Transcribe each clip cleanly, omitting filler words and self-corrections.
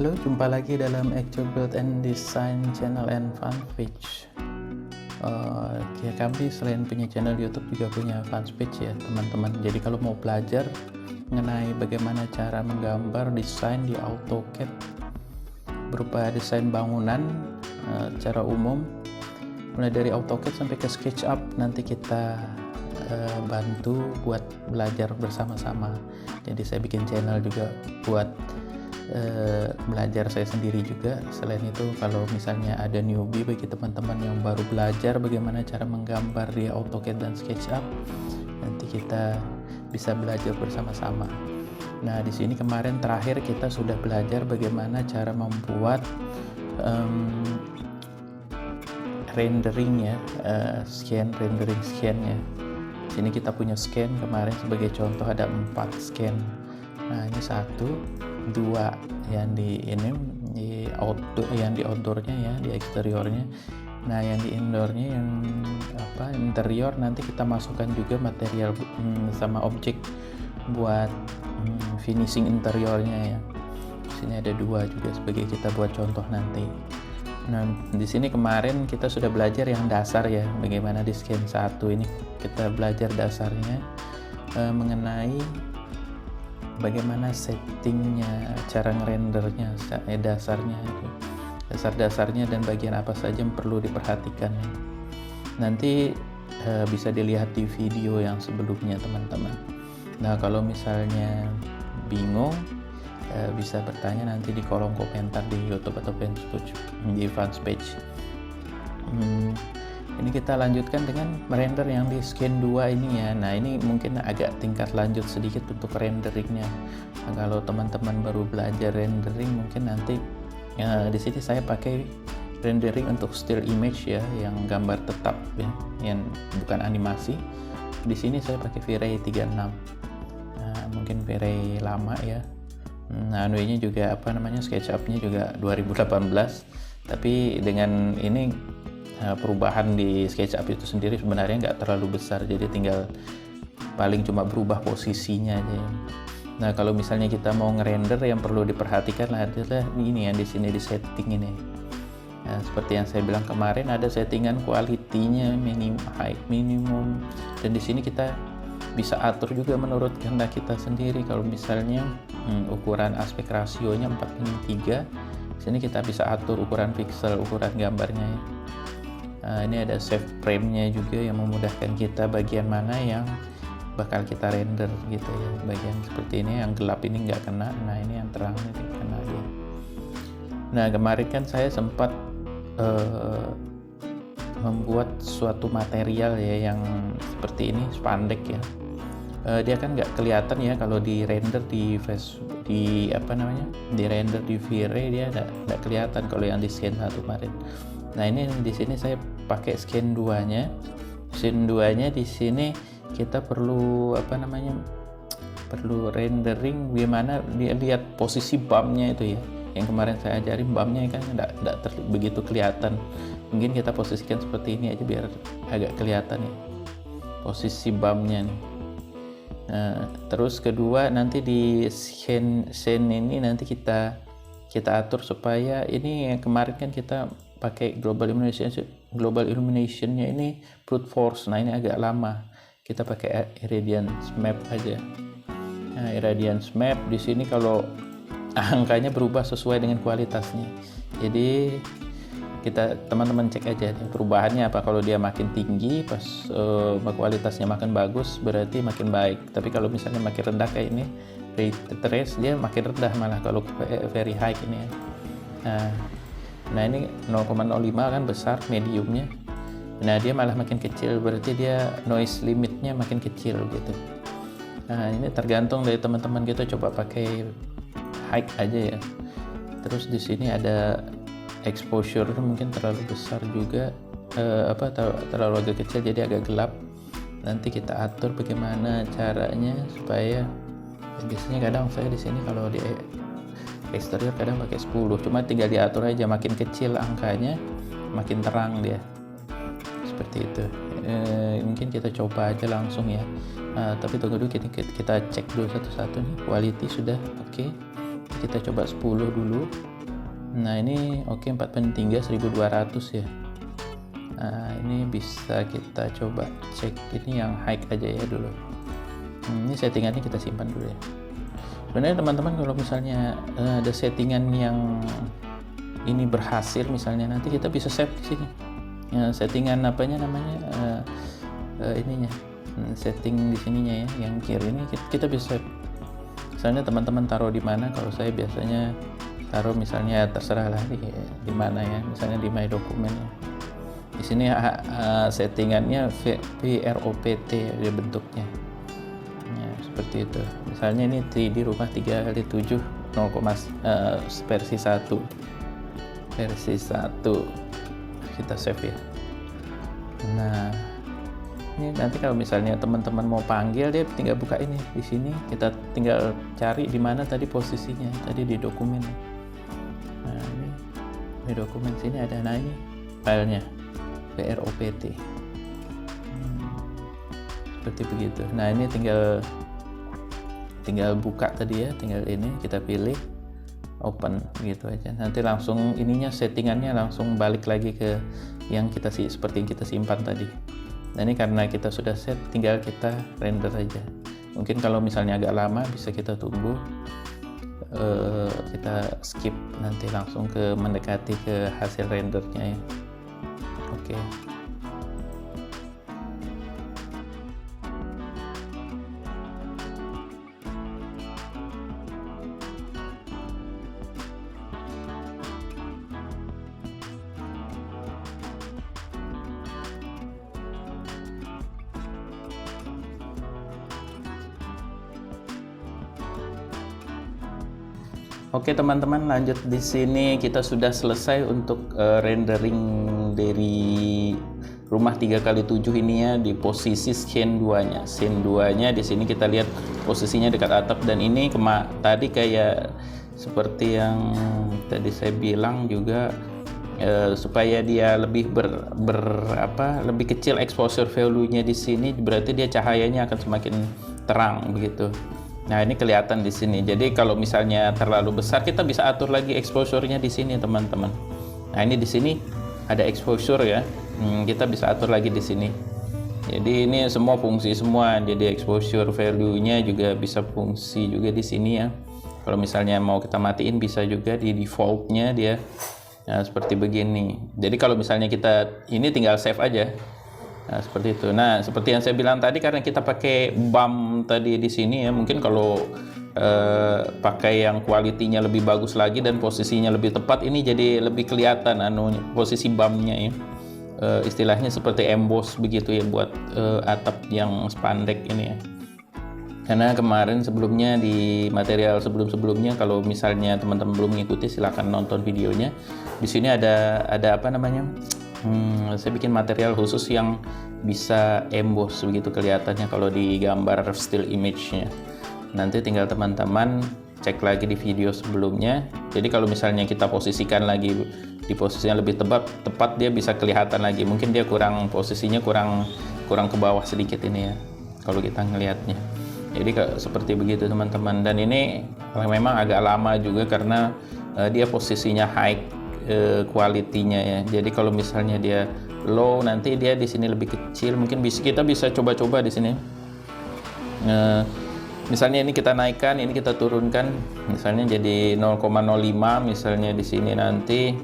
Halo, jumpa lagi dalam Actual Build and Design Channel and Fanpage. Kami selain punya channel YouTube juga punya fanpage ya teman-teman. Jadi kalau mau belajar mengenai bagaimana cara menggambar desain di AutoCAD berupa desain bangunan secara umum, mulai dari AutoCAD sampai ke SketchUp, nanti kita bantu buat belajar bersama-sama. Jadi saya bikin channel juga buat belajar saya sendiri juga. Selain itu, kalau misalnya ada newbie bagi teman-teman yang baru belajar bagaimana cara menggambar di AutoCAD dan SketchUp, nanti kita bisa belajar bersama-sama. Nah, di sini kemarin terakhir kita sudah belajar bagaimana cara membuat rendering ya, rendering scan ya. Di sini kita punya scan kemarin sebagai contoh ada 4 scan. Nah, ini 1, 2 yang di outdoornya ya, di eksteriornya. Nah, yang di indoornya, yang interior, nanti kita masukkan juga material sama objek buat finishing interiornya ya. Di sini ada 2 juga sebagai kita buat contoh nanti. Nah, di sini kemarin kita sudah belajar yang dasar ya, bagaimana di scan 1 ini kita belajar dasarnya mengenai bagaimana settingnya, cara ngerendernya, dasar-dasarnya dan bagian apa saja yang perlu diperhatikan. Nanti bisa dilihat di video yang sebelumnya teman-teman. Nah, kalau misalnya bingung, bisa bertanya nanti di kolom komentar di YouTube atau di fanpage. Ini kita lanjutkan dengan merender yang di scan 2 ini ya. Nah, ini mungkin agak tingkat lanjut sedikit untuk renderingnya. Nah, kalau teman-teman baru belajar rendering, mungkin nanti di sini saya pakai rendering untuk still image ya, yang gambar tetap ya, yang bukan animasi. Di sini saya pakai V-Ray 36. Nah, mungkin V-Ray lama ya. Nah, nya juga SketchUp-nya juga 2018. Tapi dengan ini perubahan di SketchUp itu sendiri sebenarnya nggak terlalu besar, jadi tinggal paling cuma berubah posisinya aja. Nah, kalau misalnya kita mau ngerender, yang perlu diperhatikan adalah ini ya, di sini di setting ini. Nah, seperti yang saya bilang kemarin, ada settingan quality-nya minimum, dan di sini kita bisa atur juga menurut kehendak kita sendiri. Kalau misalnya ukuran aspek rasionya 4:3, di sini kita bisa atur ukuran pixel, ukuran gambarnya ya. Nah, ini ada save frame-nya juga yang memudahkan kita bagian mana yang bakal kita render gitu ya. Bagian seperti ini yang gelap ini nggak kena, nah ini yang terang ini kena dia. Nah, kemarin kan saya sempat membuat suatu material ya yang seperti ini, spandek ya. Dia kan nggak kelihatan ya kalau di render di render di V-Ray, dia nggak kelihatan kalau yang di scan 1 kemarin. Nah, ini di sini saya pakai scan 2-nya. Scan 2-nya di sini kita perlu perlu rendering bagaimana dia lihat posisi bump-nya itu ya. Yang kemarin saya ajarin bump-nya kan enggak begitu kelihatan. Mungkin kita posisikan seperti ini aja biar agak kelihatan ya posisi bump-nya nih. Nah, terus kedua, nanti di scan ini nanti kita atur supaya ini yang kemarin kan kita pakai global illumination-nya ini brute force. Nah, ini agak lama. Kita pakai irradiance map aja. Nah, irradiance map di sini kalau angkanya berubah sesuai dengan kualitasnya. Jadi kita teman-teman cek aja nih, perubahannya apa. Kalau dia makin tinggi pas kualitasnya makin bagus, berarti makin baik. Tapi kalau misalnya makin rendah kayak ini, trace dia makin rendah malah kalau very high ini ya. Nah, ini 0,05 kan besar mediumnya. Nah, dia malah makin kecil, berarti dia noise limitnya makin kecil gitu. Nah, ini tergantung dari teman-teman, kita coba pakai high aja ya. Terus di sini ada exposure, mungkin terlalu besar juga, terlalu agak kecil jadi agak gelap. Nanti kita atur bagaimana caranya supaya biasanya kadang saya di sini kalau di eksterior kadang pakai 10, cuma tinggal diatur aja, makin kecil angkanya makin terang dia, seperti itu. Mungkin kita coba aja langsung ya. Tapi tunggu dulu, kita cek dulu satu-satu nih, quality sudah oke. Kita coba 10 dulu. Nah ini oke, 4/3 1200 ya. Nah ini bisa kita coba cek, ini yang high aja ya dulu. Ini settingannya kita simpan dulu ya. Sebenarnya teman-teman kalau misalnya ada settingan yang ini berhasil, misalnya nanti kita bisa save di sini ya, settingan apanya namanya ininya, setting di sininya ya, yang kiri ini kita bisa save. Misalnya teman-teman taruh di mana, kalau saya biasanya taruh misalnya terserah lah di mana ya, misalnya di my dokumen ya. Di sini settingannya VROPT ya bentuknya ya, seperti itu. Misalnya ini 3D rumah 3x7 versi 1 kita save ya. Nah ini nanti kalau misalnya teman-teman mau panggil, dia tinggal buka ini di sini, kita tinggal cari di mana tadi posisinya tadi di dokumen. Nah ini di dokumen sini ada, nah ini filenya VROPT seperti begitu. Nah ini tinggal buka tadi ya, tinggal ini kita pilih open gitu aja, nanti langsung ininya settingannya langsung balik lagi ke yang kita seperti yang kita simpan tadi. Nah ini karena kita sudah set, tinggal kita render aja. Mungkin kalau misalnya agak lama bisa kita tunggu, kita skip nanti langsung ke mendekati ke hasil rendernya ya. Oke. Oke teman-teman, lanjut di sini kita sudah selesai untuk rendering dari rumah 3x7 ini ya, di posisi scene 2-nya. Scene 2-nya di sini kita lihat posisinya dekat atap, dan ini tadi kayak seperti yang tadi saya bilang juga, supaya dia lebih lebih kecil exposure value-nya di sini, berarti dia cahayanya akan semakin terang begitu. Nah ini kelihatan di sini. Jadi kalau misalnya terlalu besar, kita bisa atur lagi exposure-nya di sini teman-teman. Nah ini di sini ada exposure ya, kita bisa atur lagi di sini. Jadi ini semua fungsi semua. Jadi exposure value-nya juga bisa fungsi juga di sini ya. Kalau misalnya mau kita matiin bisa juga di default-nya dia. Nah seperti begini. Jadi kalau misalnya kita ini tinggal save aja. Nah, seperti itu. Nah, seperti yang saya bilang tadi, karena kita pakai BAM tadi di sini ya, mungkin kalau pakai yang kualitinya lebih bagus lagi dan posisinya lebih tepat, ini jadi lebih kelihatan posisi BAM-nya ya. Istilahnya seperti emboss begitu ya, buat atap yang spandek ini ya. Karena kemarin sebelumnya di material sebelum-sebelumnya, kalau misalnya teman-teman belum mengikuti, silahkan nonton videonya. Di sini ada apa namanya? Saya bikin material khusus yang bisa emboss begitu kelihatannya kalau di gambar still image-nya. Nanti tinggal teman-teman cek lagi di video sebelumnya. Jadi kalau misalnya kita posisikan lagi di posisi yang lebih tepat, dia bisa kelihatan lagi. Mungkin dia posisinya kurang ke bawah sedikit ini ya, kalau kita ngelihatnya. Jadi seperti begitu teman-teman. Dan ini memang agak lama juga karena dia posisinya high kualitinya ya. Jadi kalau misalnya dia low, nanti dia di sini lebih kecil. Mungkin kita bisa coba-coba di sini. Misalnya ini kita naikkan, ini kita turunkan. Misalnya jadi 0,05 misalnya di sini, nanti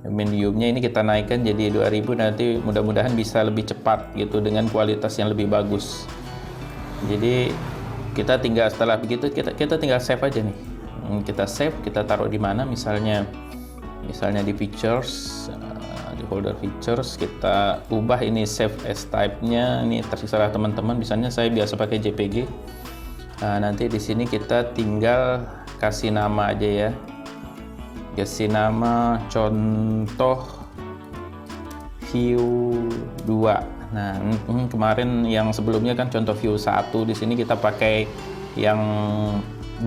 mediumnya ini kita naikkan jadi 2000, nanti mudah-mudahan bisa lebih cepat gitu dengan kualitas yang lebih bagus. Jadi kita tinggal setelah begitu kita tinggal save aja nih. Kita save, kita taruh di mana, misalnya di features, di folder features, kita ubah ini save as type-nya. Ini terserah teman-teman, misalnya saya biasa pakai JPG. Nanti di sini kita tinggal kasih nama aja ya, kasih nama contoh view 2. Nah kemarin yang sebelumnya kan contoh view 1, di sini kita pakai yang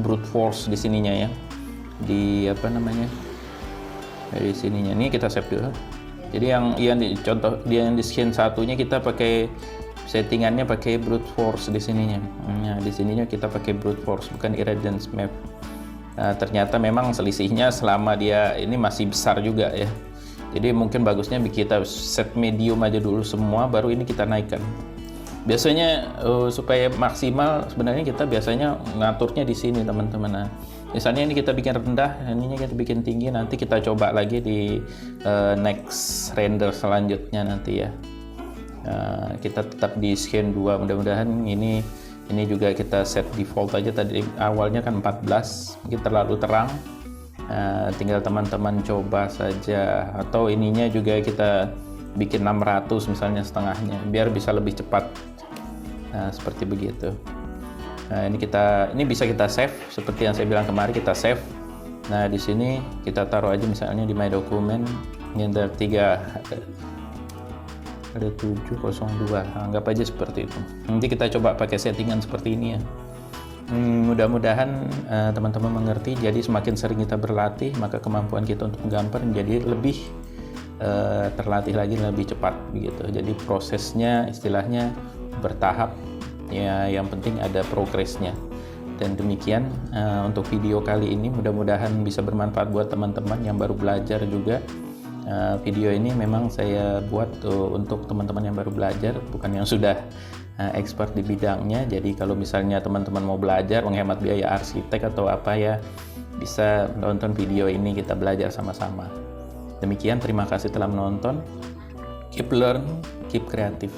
brute force di sininya ya, di apa namanya, dari sininya. Ini kita save dulu. Jadi yang di scene satunya kita pakai settingannya pakai brute force di sininya. Nah di sininya kita pakai brute force, bukan irradiance map. ternyata memang selisihnya selama dia ini masih besar juga ya. Jadi mungkin bagusnya kita set medium aja dulu semua, baru ini kita naikkan. Biasanya supaya maksimal sebenarnya kita biasanya ngaturnya di sini teman-teman. Nah, misalnya ini kita bikin rendah, ininya kita bikin tinggi, nanti kita coba lagi di next render selanjutnya nanti ya. Kita tetap di scan 2, mudah-mudahan ini juga kita set default aja. Tadi awalnya kan 14, mungkin terlalu terang. Tinggal teman-teman coba saja, atau ininya juga kita bikin 600 misalnya setengahnya biar bisa lebih cepat. Seperti begitu. Ini bisa kita save seperti yang saya bilang kemarin, kita save. Nah, di sini kita taruh aja misalnya di my document. Ini ada 702, anggap aja seperti itu. Nanti kita coba pakai settingan seperti ini ya. Mudah-mudahan teman-teman mengerti. Jadi semakin sering kita berlatih, maka kemampuan kita untuk menggambar menjadi lebih terlatih lagi, lebih cepat begitu. Jadi prosesnya istilahnya bertahap ya, yang penting ada progresnya. Dan demikian untuk video kali ini, mudah-mudahan bisa bermanfaat buat teman-teman yang baru belajar juga. Video ini memang saya buat untuk teman-teman yang baru belajar, bukan yang sudah expert di bidangnya. Jadi kalau misalnya teman-teman mau belajar menghemat biaya arsitek atau apa ya, bisa nonton video ini, kita belajar sama-sama. Demikian, terima kasih telah menonton. Keep learn, keep kreatif.